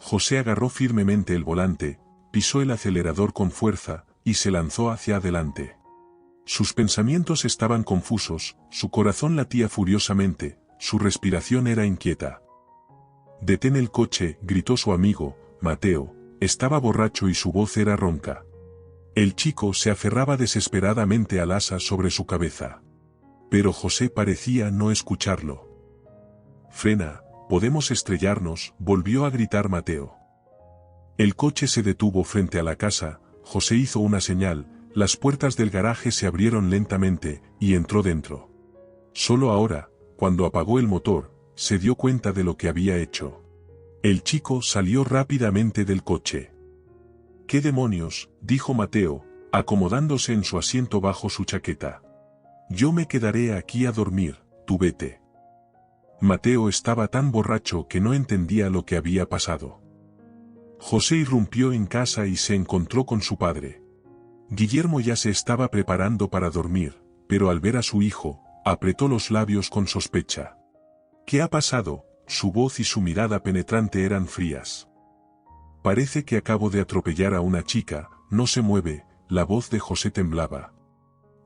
José agarró firmemente el volante, pisó el acelerador con fuerza, y se lanzó hacia adelante. Sus pensamientos estaban confusos, su corazón latía furiosamente, su respiración era inquieta. «Detén el coche», gritó su amigo, Mateo, estaba borracho y su voz era ronca. El chico se aferraba desesperadamente al asa sobre su cabeza. Pero José parecía no escucharlo. «Frena, podemos estrellarnos», volvió a gritar Mateo. El coche se detuvo frente a la casa, José hizo una señal, las puertas del garaje se abrieron lentamente, y entró dentro. Solo ahora, cuando apagó el motor, se dio cuenta de lo que había hecho. El chico salió rápidamente del coche. «¿Qué demonios?», dijo Mateo, acomodándose en su asiento bajo su chaqueta. «Yo me quedaré aquí a dormir, tú vete». Mateo estaba tan borracho que no entendía lo que había pasado. José irrumpió en casa y se encontró con su padre. Guillermo ya se estaba preparando para dormir, pero al ver a su hijo, apretó los labios con sospecha. «¿Qué ha pasado?», su voz y su mirada penetrante eran frías. «Parece que acabo de atropellar a una chica, no se mueve», la voz de José temblaba.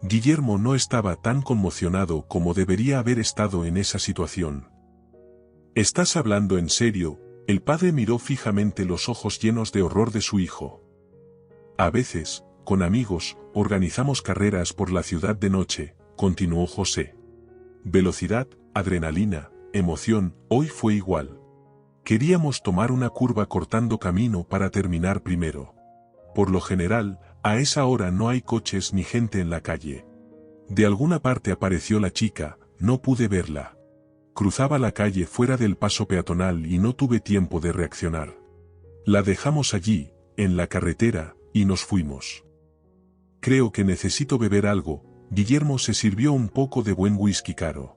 Guillermo no estaba tan conmocionado como debería haber estado en esa situación. «¿Estás hablando en serio?», el padre miró fijamente los ojos llenos de horror de su hijo. «A veces, con amigos, organizamos carreras por la ciudad de noche», continuó José. «Velocidad, adrenalina, emoción, hoy fue igual. Queríamos tomar una curva cortando camino para terminar primero. Por lo general, a esa hora no hay coches ni gente en la calle. De alguna parte apareció la chica, no pude verla. Cruzaba la calle fuera del paso peatonal y no tuve tiempo de reaccionar. La dejamos allí, en la carretera, y nos fuimos. Creo que necesito beber algo». Guillermo se sirvió un poco de buen whisky caro.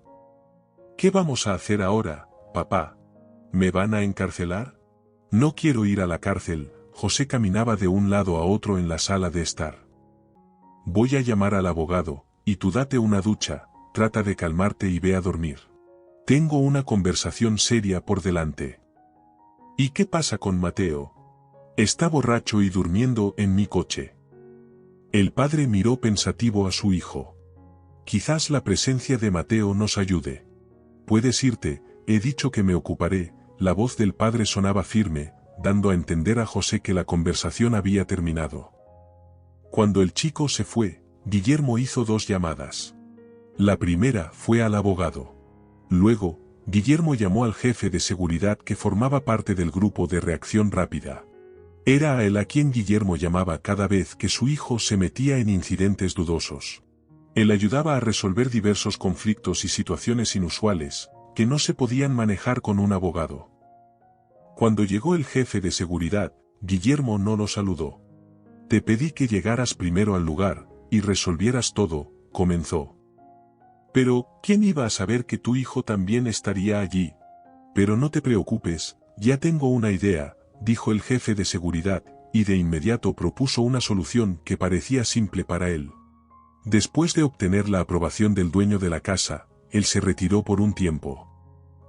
«¿Qué vamos a hacer ahora, papá? ¿Me van a encarcelar?». «No quiero ir a la cárcel», José caminaba de un lado a otro en la sala de estar. «Voy a llamar al abogado, y tú date una ducha, trata de calmarte y ve a dormir. Tengo una conversación seria por delante». «¿Y qué pasa con Mateo?». «Está borracho y durmiendo en mi coche». El padre miró pensativo a su hijo. «Quizás la presencia de Mateo nos ayude». «Puedes irte, he dicho que me ocuparé», la voz del padre sonaba firme, dando a entender a José que la conversación había terminado. Cuando el chico se fue, Guillermo hizo 2 llamadas. La primera fue al abogado. Luego, Guillermo llamó al jefe de seguridad que formaba parte del grupo de reacción rápida. Era a él a quien Guillermo llamaba cada vez que su hijo se metía en incidentes dudosos. Él ayudaba a resolver diversos conflictos y situaciones inusuales, que no se podían manejar con un abogado. Cuando llegó el jefe de seguridad, Guillermo no lo saludó. «Te pedí que llegaras primero al lugar, y resolvieras todo», comenzó. «Pero, ¿quién iba a saber que tu hijo también estaría allí? Pero no te preocupes, ya tengo una idea», dijo el jefe de seguridad, y de inmediato propuso una solución que parecía simple para él. Después de obtener la aprobación del dueño de la casa, él se retiró por un tiempo.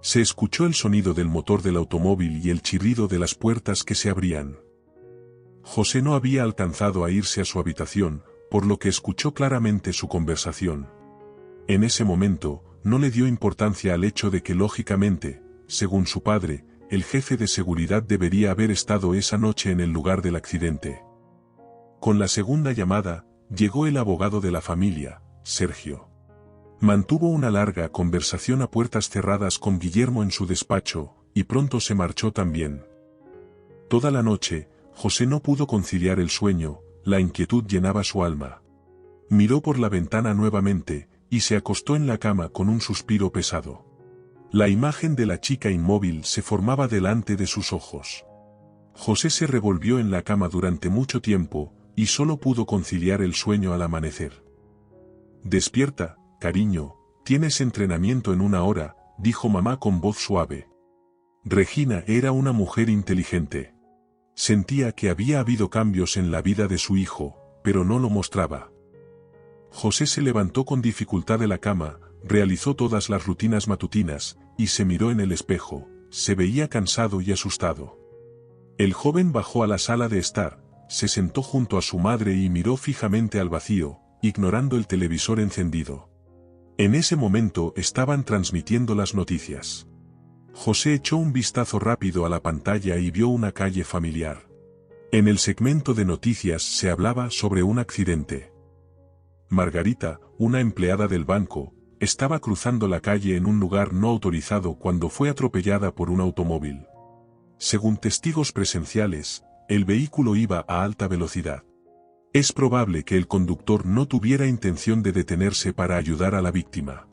Se escuchó el sonido del motor del automóvil y el chirrido de las puertas que se abrían. José no había alcanzado a irse a su habitación, por lo que escuchó claramente su conversación. En ese momento, no le dio importancia al hecho de que lógicamente, según su padre, el jefe de seguridad debería haber estado esa noche en el lugar del accidente. Con la segunda llamada, llegó el abogado de la familia, Sergio. Mantuvo una larga conversación a puertas cerradas con Guillermo en su despacho, y pronto se marchó también. Toda la noche, José no pudo conciliar el sueño, la inquietud llenaba su alma. Miró por la ventana nuevamente, y se acostó en la cama con un suspiro pesado. La imagen de la chica inmóvil se formaba delante de sus ojos. José se revolvió en la cama durante mucho tiempo, y solo pudo conciliar el sueño al amanecer. «Despierta, cariño, tienes entrenamiento en 1 hora», dijo mamá con voz suave. Regina era una mujer inteligente. Sentía que había habido cambios en la vida de su hijo, pero no lo mostraba. José se levantó con dificultad de la cama, realizó todas las rutinas matutinas, y se miró en el espejo, se veía cansado y asustado. El joven bajó a la sala de estar, se sentó junto a su madre y miró fijamente al vacío, ignorando el televisor encendido. En ese momento estaban transmitiendo las noticias. José echó un vistazo rápido a la pantalla y vio una calle familiar. En el segmento de noticias se hablaba sobre un accidente. Margarita, una empleada del banco, estaba cruzando la calle en un lugar no autorizado cuando fue atropellada por un automóvil. Según testigos presenciales, el vehículo iba a alta velocidad. Es probable que el conductor no tuviera intención de detenerse para ayudar a la víctima.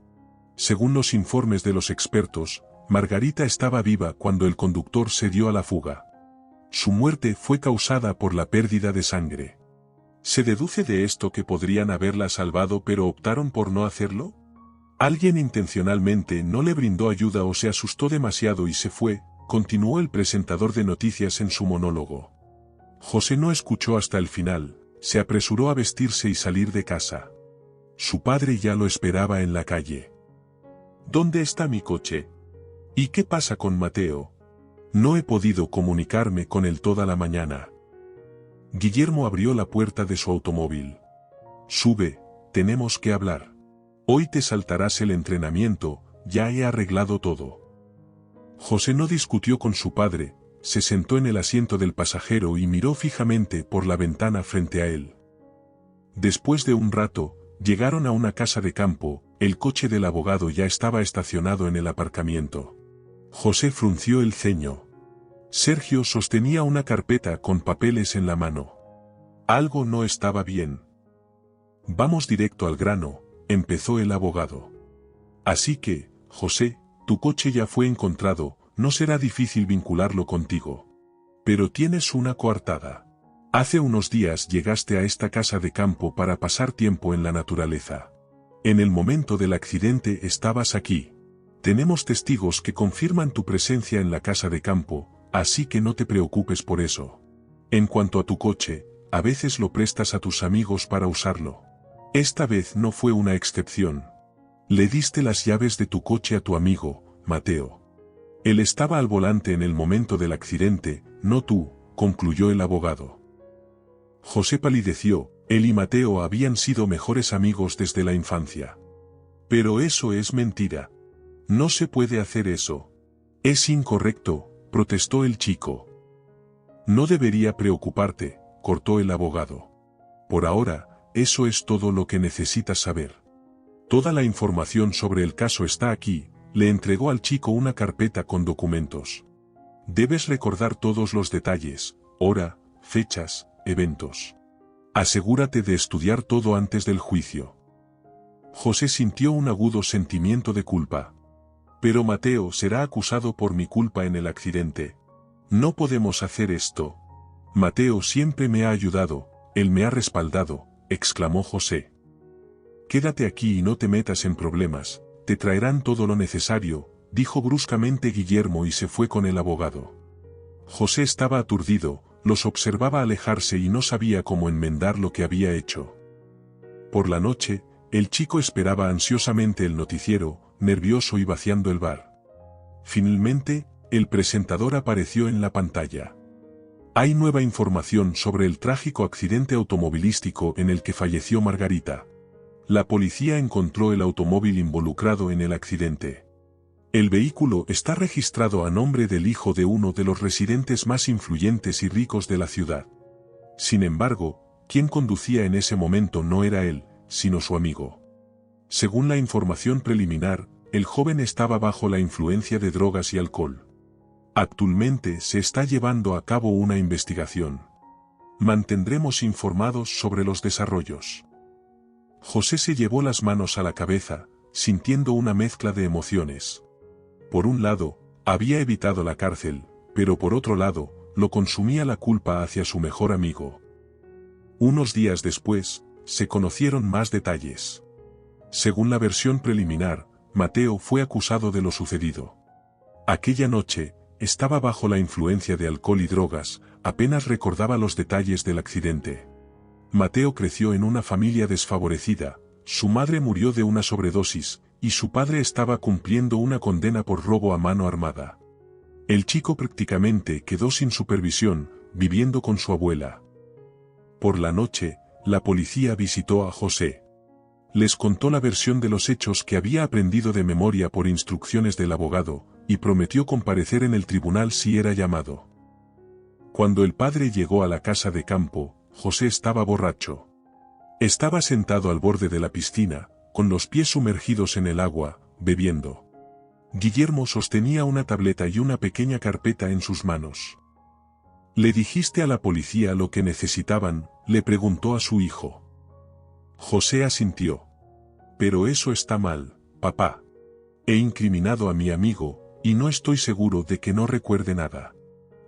Según los informes de los expertos, Margarita estaba viva cuando el conductor se dio a la fuga. Su muerte fue causada por la pérdida de sangre. ¿Se deduce de esto que podrían haberla salvado pero optaron por no hacerlo? ¿Alguien intencionalmente no le brindó ayuda o se asustó demasiado y se fue?, continuó el presentador de noticias en su monólogo. José no escuchó hasta el final, se apresuró a vestirse y salir de casa. Su padre ya lo esperaba en la calle. ¿Dónde está mi coche? ¿Y qué pasa con Mateo? No he podido comunicarme con él toda la mañana. Guillermo abrió la puerta de su automóvil. Sube, tenemos que hablar. Hoy te saltarás el entrenamiento, ya he arreglado todo. José no discutió con su padre, se sentó en el asiento del pasajero y miró fijamente por la ventana frente a él. Después de un rato, llegaron a una casa de campo, el coche del abogado ya estaba estacionado en el aparcamiento. José frunció el ceño. Sergio sostenía una carpeta con papeles en la mano. Algo no estaba bien. Vamos directo al grano, empezó el abogado. Así que, José, tu coche ya fue encontrado, no será difícil vincularlo contigo. Pero tienes una coartada. Hace unos días llegaste a esta casa de campo para pasar tiempo en la naturaleza. En el momento del accidente estabas aquí. Tenemos testigos que confirman tu presencia en la casa de campo, así que no te preocupes por eso. En cuanto a tu coche, a veces lo prestas a tus amigos para usarlo. Esta vez no fue una excepción. Le diste las llaves de tu coche a tu amigo, Mateo. Él estaba al volante en el momento del accidente, no tú, concluyó el abogado. José palideció, él y Mateo habían sido mejores amigos desde la infancia. Pero eso es mentira. No se puede hacer eso. Es incorrecto, protestó el chico. No debería preocuparte, cortó el abogado. Por ahora, eso es todo lo que necesitas saber. Toda la información sobre el caso está aquí, le entregó al chico una carpeta con documentos. Debes recordar todos los detalles, hora, fechas, eventos. Asegúrate de estudiar todo antes del juicio. José sintió un agudo sentimiento de culpa. Pero Mateo será acusado por mi culpa en el accidente. No podemos hacer esto. Mateo siempre me ha ayudado, él me ha respaldado, exclamó José. Quédate aquí y no te metas en problemas, te traerán todo lo necesario, dijo bruscamente Guillermo y se fue con el abogado. José estaba aturdido, los observaba alejarse y no sabía cómo enmendar lo que había hecho. Por la noche, el chico esperaba ansiosamente el noticiero, nervioso y vaciando el bar. Finalmente, el presentador apareció en la pantalla. Hay nueva información sobre el trágico accidente automovilístico en el que falleció Margarita. La policía encontró el automóvil involucrado en el accidente. El vehículo está registrado a nombre del hijo de uno de los residentes más influyentes y ricos de la ciudad. Sin embargo, quien conducía en ese momento no era él, sino su amigo. Según la información preliminar, el joven estaba bajo la influencia de drogas y alcohol. Actualmente se está llevando a cabo una investigación. Mantendremos informados sobre los desarrollos. José se llevó las manos a la cabeza, sintiendo una mezcla de emociones. Por un lado, había evitado la cárcel, pero por otro lado, lo consumía la culpa hacia su mejor amigo. Unos días después, se conocieron más detalles. Según la versión preliminar, Mateo fue acusado de lo sucedido. Aquella noche, estaba bajo la influencia de alcohol y drogas, apenas recordaba los detalles del accidente. Mateo creció en una familia desfavorecida, su madre murió de una sobredosis, y su padre estaba cumpliendo una condena por robo a mano armada. El chico prácticamente quedó sin supervisión, viviendo con su abuela. Por la noche, la policía visitó a José. Les contó la versión de los hechos que había aprendido de memoria por instrucciones del abogado, y prometió comparecer en el tribunal si era llamado. Cuando el padre llegó a la casa de campo, José estaba borracho. Estaba sentado al borde de la piscina, con los pies sumergidos en el agua, bebiendo. Guillermo sostenía una tableta y una pequeña carpeta en sus manos. ¿Le dijiste a la policía lo que necesitaban?, le preguntó a su hijo. José asintió. Pero eso está mal, papá. He incriminado a mi amigo, y no estoy seguro de que no recuerde nada.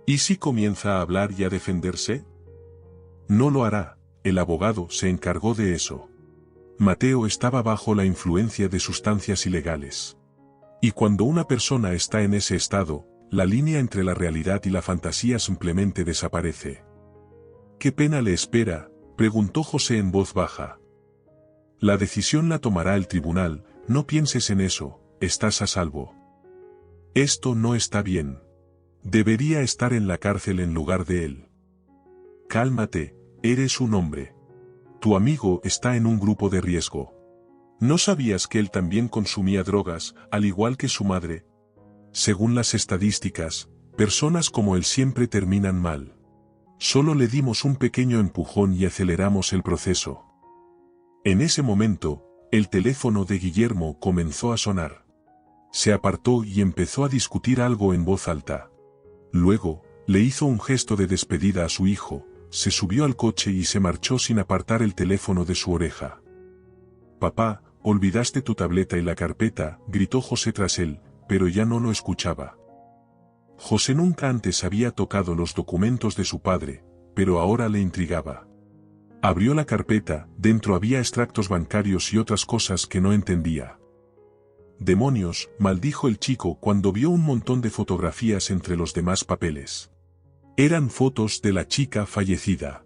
¿Y si comienza a hablar y a defenderse? No lo hará, el abogado se encargó de eso. Mateo estaba bajo la influencia de sustancias ilegales. Y cuando una persona está en ese estado, la línea entre la realidad y la fantasía simplemente desaparece. ¿Qué pena le espera?, preguntó José en voz baja. La decisión la tomará el tribunal, no pienses en eso, estás a salvo. Esto no está bien. Debería estar en la cárcel en lugar de él. Cálmate, eres un hombre. Tu amigo está en un grupo de riesgo. ¿No sabías que él también consumía drogas, al igual que su madre? Según las estadísticas, personas como él siempre terminan mal. Solo le dimos un pequeño empujón y aceleramos el proceso. En ese momento, el teléfono de Guillermo comenzó a sonar. Se apartó y empezó a discutir algo en voz alta. Luego, le hizo un gesto de despedida a su hijo, se subió al coche y se marchó sin apartar el teléfono de su oreja. «Papá, olvidaste tu tableta y la carpeta», gritó José tras él, pero ya no lo escuchaba. José nunca antes había tocado los documentos de su padre, pero ahora le intrigaba. Abrió la carpeta, dentro había extractos bancarios y otras cosas que no entendía. «Demonios», maldijo el chico cuando vio un montón de fotografías entre los demás papeles. Eran fotos de la chica fallecida.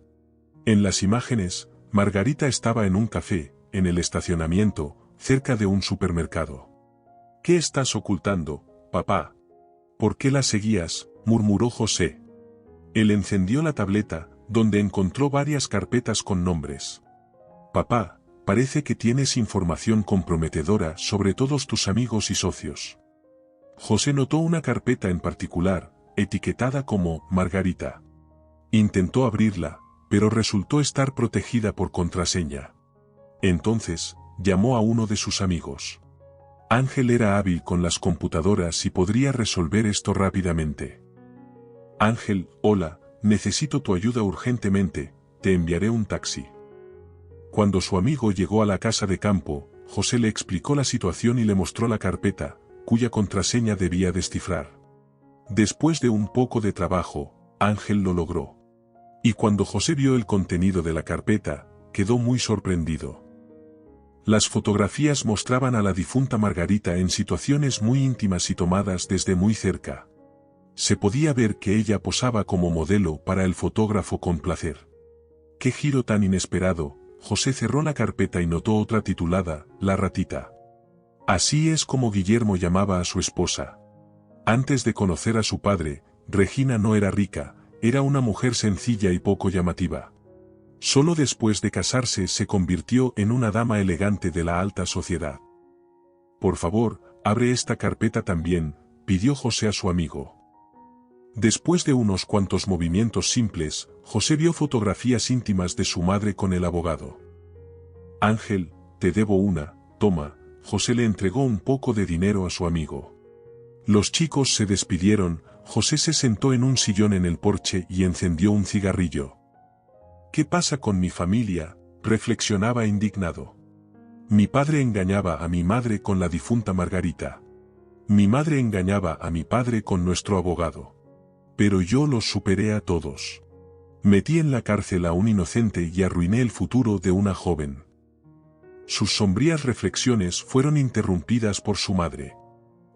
En las imágenes, Margarita estaba en un café, en el estacionamiento, cerca de un supermercado. «¿Qué estás ocultando, papá? ¿Por qué la seguías?», murmuró José. Él encendió la tableta, donde encontró varias carpetas con nombres. «Papá, parece que tienes información comprometedora sobre todos tus amigos y socios». José notó una carpeta en particular, etiquetada como Margarita. Intentó abrirla, pero resultó estar protegida por contraseña. Entonces, llamó a uno de sus amigos. Ángel era hábil con las computadoras y podría resolver esto rápidamente. «Ángel, hola, necesito tu ayuda urgentemente, te enviaré un taxi». Cuando su amigo llegó a la casa de campo, José le explicó la situación y le mostró la carpeta, cuya contraseña debía descifrar. Después de un poco de trabajo, Ángel lo logró. Y cuando José vio el contenido de la carpeta, quedó muy sorprendido. Las fotografías mostraban a la difunta Margarita en situaciones muy íntimas y tomadas desde muy cerca. Se podía ver que ella posaba como modelo para el fotógrafo con placer. ¡Qué giro tan inesperado! José cerró la carpeta y notó otra titulada, La ratita. Así es como Guillermo llamaba a su esposa. Antes de conocer a su padre, Regina no era rica, era una mujer sencilla y poco llamativa. Solo después de casarse se convirtió en una dama elegante de la alta sociedad. «Por favor, abre esta carpeta también», pidió José a su amigo. Después de unos cuantos movimientos simples, José vio fotografías íntimas de su madre con el abogado. «Ángel, te debo una, toma», José le entregó un poco de dinero a su amigo. Los chicos se despidieron, José se sentó en un sillón en el porche y encendió un cigarrillo. «¿Qué pasa con mi familia?», reflexionaba indignado. «Mi padre engañaba a mi madre con la difunta Margarita. Mi madre engañaba a mi padre con nuestro abogado. Pero yo los superé a todos. Metí en la cárcel a un inocente y arruiné el futuro de una joven». Sus sombrías reflexiones fueron interrumpidas por su madre.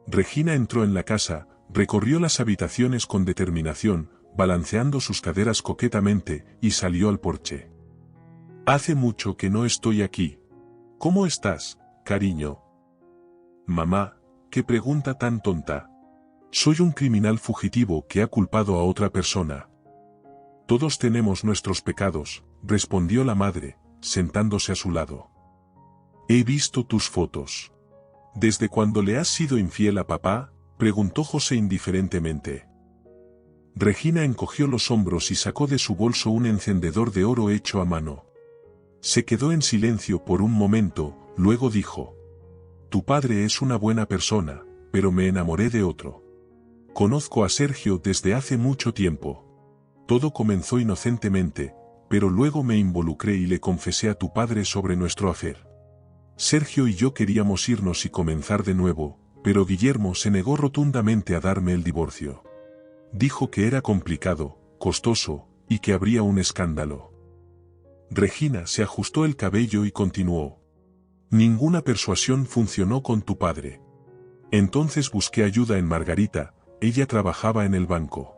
Regina entró en la casa, recorrió las habitaciones con determinación, balanceando sus caderas coquetamente, y salió al porche. «Hace mucho que no estoy aquí. ¿Cómo estás, cariño?» «Mamá, qué pregunta tan tonta. Soy un criminal fugitivo que ha culpado a otra persona. Todos tenemos nuestros pecados, respondió la madre, sentándose a su lado. He visto tus fotos. ¿Desde cuándo le has sido infiel a papá?, preguntó José indiferentemente. Regina encogió los hombros y sacó de su bolso un encendedor de oro hecho a mano. Se quedó en silencio por un momento, luego dijo: Tu padre es una buena persona, pero me enamoré de otro. Conozco a Sergio desde hace mucho tiempo. Todo comenzó inocentemente, pero luego me involucré y le confesé a tu padre sobre nuestro afer. Sergio y yo queríamos irnos y comenzar de nuevo, pero Guillermo se negó rotundamente a darme el divorcio. Dijo que era complicado, costoso, y que habría un escándalo. Regina se ajustó el cabello y continuó: Ninguna persuasión funcionó con tu padre. Entonces busqué ayuda en Margarita, ella trabajaba en el banco.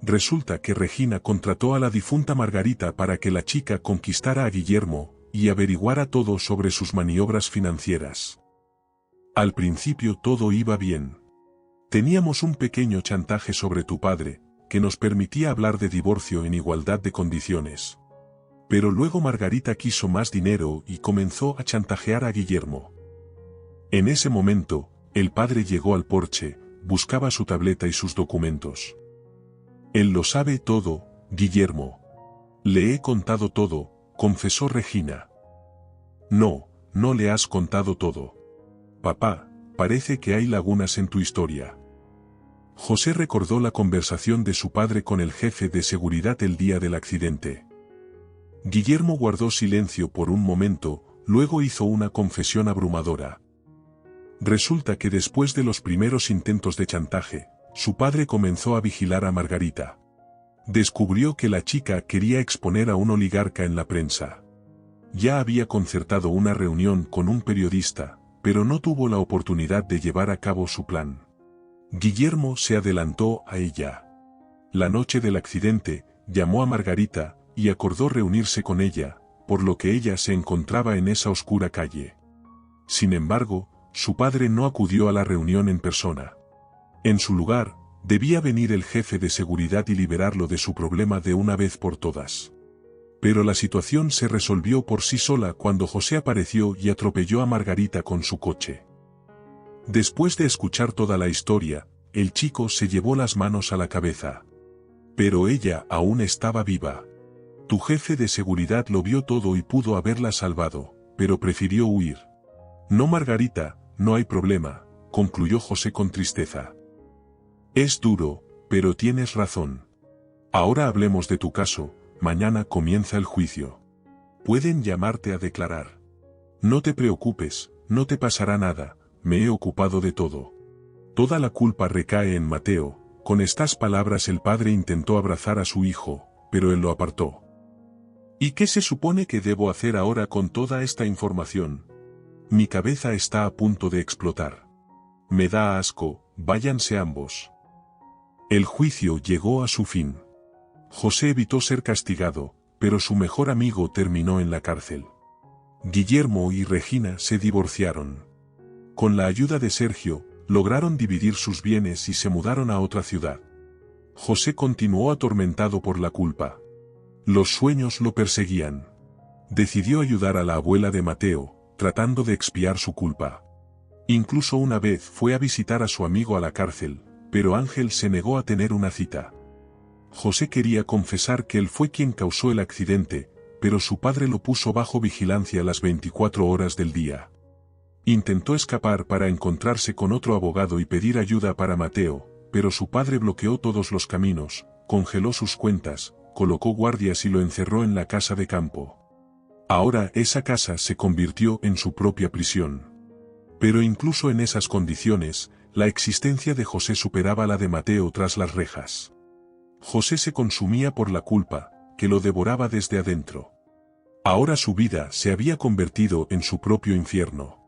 Resulta que Regina contrató a la difunta Margarita para que la chica conquistara a Guillermo y averiguara todo sobre sus maniobras financieras. Al principio todo iba bien. Teníamos un pequeño chantaje sobre tu padre, que nos permitía hablar de divorcio en igualdad de condiciones. Pero luego Margarita quiso más dinero y comenzó a chantajear a Guillermo. En ese momento, el padre llegó al porche, buscaba su tableta y sus documentos. Él lo sabe todo, Guillermo. Le he contado todo, confesó Regina. No, no le has contado todo. Papá, parece que hay lagunas en tu historia. José recordó la conversación de su padre con el jefe de seguridad el día del accidente. Guillermo guardó silencio por un momento, luego hizo una confesión abrumadora. Resulta que después de los primeros intentos de chantaje, su padre comenzó a vigilar a Margarita. Descubrió que la chica quería exponer a un oligarca en la prensa. Ya había concertado una reunión con un periodista, pero no tuvo la oportunidad de llevar a cabo su plan. Guillermo se adelantó a ella. La noche del accidente, llamó a Margarita y acordó reunirse con ella, por lo que ella se encontraba en esa oscura calle. Sin embargo, su padre no acudió a la reunión en persona. En su lugar, debía venir el jefe de seguridad y liberarlo de su problema de una vez por todas. Pero la situación se resolvió por sí sola cuando José apareció y atropelló a Margarita con su coche. Después de escuchar toda la historia, el chico se llevó las manos a la cabeza. Pero ella aún estaba viva. Tu jefe de seguridad lo vio todo y pudo haberla salvado, pero prefirió huir. No, Margarita, no hay problema, concluyó José con tristeza. Es duro, pero tienes razón. Ahora hablemos de tu caso, mañana comienza el juicio. Pueden llamarte a declarar. No te preocupes, no te pasará nada, me he ocupado de todo. Toda la culpa recae en Mateo. Con estas palabras el padre intentó abrazar a su hijo, pero él lo apartó. ¿Y qué se supone que debo hacer ahora con toda esta información? Mi cabeza está a punto de explotar. Me da asco, váyanse ambos. El juicio llegó a su fin. José evitó ser castigado, pero su mejor amigo terminó en la cárcel. Guillermo y Regina se divorciaron. Con la ayuda de Sergio, lograron dividir sus bienes y se mudaron a otra ciudad. José continuó atormentado por la culpa. Los sueños lo perseguían. Decidió ayudar a la abuela de Mateo, tratando de expiar su culpa. Incluso una vez fue a visitar a su amigo a la cárcel, pero Ángel se negó a tener una cita. José quería confesar que él fue quien causó el accidente, pero su padre lo puso bajo vigilancia las 24 horas del día. Intentó escapar para encontrarse con otro abogado y pedir ayuda para Mateo, pero su padre bloqueó todos los caminos, congeló sus cuentas, colocó guardias y lo encerró en la casa de campo. Ahora esa casa se convirtió en su propia prisión. Pero incluso en esas condiciones, la existencia de José superaba la de Mateo tras las rejas. José se consumía por la culpa, que lo devoraba desde adentro. Ahora su vida se había convertido en su propio infierno.